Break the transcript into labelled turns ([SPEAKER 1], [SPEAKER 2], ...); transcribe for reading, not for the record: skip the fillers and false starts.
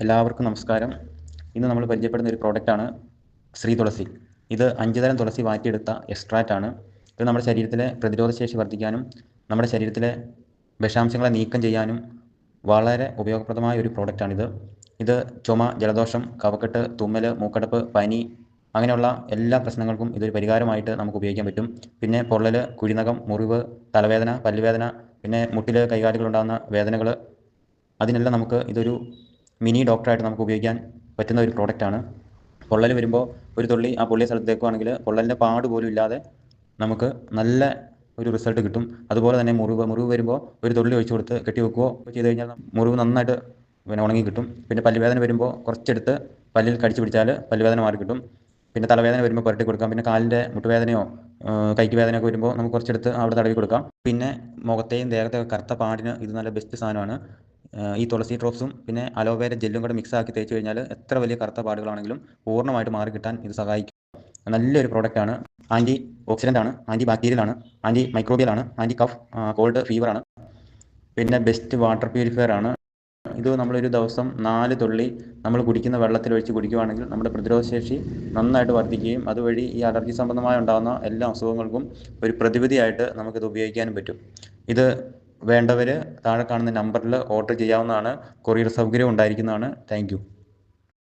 [SPEAKER 1] എല്ലാവർക്കും നമസ്കാരം. ഇന്ന് നമ്മൾ പരിചയപ്പെടുന്ന ഒരു പ്രോഡക്റ്റാണ് ശ്രീ തുളസി. ഇത് 5 തരം തുളസി വാറ്റിയെടുത്ത എക്സ്ട്രാക്റ്റ് ആണ്. ഇത് നമ്മുടെ ശരീരത്തിലെ പ്രതിരോധശേഷി വർദ്ധിക്കാനും നമ്മുടെ ശരീരത്തിലെ വിഷാംശങ്ങളെ നീക്കം ചെയ്യാനും വളരെ ഉപയോഗപ്രദമായ ഒരു പ്രോഡക്റ്റാണിത്. ഇത് ചുമ, ജലദോഷം, കഫക്കെട്ട്, തുമ്മൽ, മൂക്കടപ്പ്, പനി അങ്ങനെയുള്ള എല്ലാ പ്രശ്നങ്ങൾക്കും ഇതൊരു പരിഹാരമായിട്ട് നമുക്ക് ഉപയോഗിക്കാൻ പറ്റും. പിന്നെ പൊള്ളൽ, കുഴിനകം, മുറിവ്, തലവേദന, പല്ലുവേദന, പിന്നെ മുട്ടിൽ കൈകാലുകളുണ്ടാകുന്ന വേദനകൾ, അതിനെല്ലാം നമുക്ക് ഇതൊരു മിനി ഡോക്ടറായിട്ട് നമുക്ക് ഉപയോഗിക്കാൻ പറ്റുന്ന ഒരു പ്രോഡക്റ്റാണ്. പൊള്ളൽ വരുമ്പോൾ ഒരു തുള്ളി ആ പൊള്ളിയ സ്ഥലത്ത് തേക്കുകയാണെങ്കിൽ പൊള്ളലിൻ്റെ പാട് പോലും ഇല്ലാതെ നമുക്ക് നല്ല ഒരു റിസൾട്ട് കിട്ടും. അതുപോലെ തന്നെ മുറിവ് വരുമ്പോൾ ഒരു തുള്ളി ഒഴിച്ചു കൊടുത്ത് കെട്ടി വെക്കുകയോ ചെയ്ത് കഴിഞ്ഞാൽ മുറിവ് നന്നായിട്ട് ഉണങ്ങി കിട്ടും. പിന്നെ പല്ലുവേദന വരുമ്പോൾ കുറച്ചെടുത്ത് പല്ലിൽ കടിച്ചു പിടിച്ചാൽ പല്ലുവേദന മാറി കിട്ടും. പിന്നെ തലവേദന വരുമ്പോൾ പുരട്ടി കൊടുക്കാം. പിന്നെ കാലിൻ്റെ മുട്ടുവേദനയോ കൈക്ക് വേദനയൊക്കെ വരുമ്പോൾ നമുക്ക് കുറച്ചെടുത്ത് അവിടെ തടവി കൊടുക്കാം. പിന്നെ മുഖത്തെയും ദേഹത്തെയും കറുത്ത പാടിന് ഇത് നല്ല ബെസ്റ്റ് സാധനമാണ്. ഈ തുളസി ഡ്രോപ്സും പിന്നെ അലോവേര ജെല്ലും കൂടെ മിക്സ് ആക്കി തേച്ച് കഴിഞ്ഞാൽ എത്ര വലിയ കറുത്ത പാടുകളാണെങ്കിലും പൂർണ്ണമായിട്ട് മാറി കിട്ടാൻ ഇത് സഹായിക്കും. നല്ലൊരു പ്രോഡക്റ്റാണ്. ആൻറ്റി ഓക്സിഡൻ്റ് ആണ്, ആൻറ്റി ബാക്ടീരിയൽ ആണ്, ആൻറ്റി മൈക്രോബിയൽ ആണ്, ആൻറ്റി കഫ്, കോൾഡ്, ഫീവർ ആണ്. പിന്നെ ബെസ്റ്റ് വാട്ടർ പ്യൂരിഫയർ ആണ്. ഇത് നമ്മളൊരു ദിവസം 4 തുള്ളി നമ്മൾ കുടിക്കുന്ന വെള്ളത്തിലൊഴിച്ച് കുടിക്കുകയാണെങ്കിൽ നമ്മുടെ പ്രതിരോധശേഷി നന്നായിട്ട് വർദ്ധിക്കുകയും അതുവഴി ഈ അലർജി സംബന്ധമായി ഉണ്ടാകുന്ന എല്ലാ അസുഖങ്ങൾക്കും ഒരു പ്രതിവിധിയായിട്ട് നമുക്കിത് ഉപയോഗിക്കാനും പറ്റും. ഇത് വേണ്ടവർ താഴെ കാണുന്ന നമ്പറിൽ ഓർഡർ ചെയ്യാവുന്നതാണ്. കൊറിയർ സൗകര്യം ഉണ്ടായിരിക്കുന്നതാണ്. Thank you.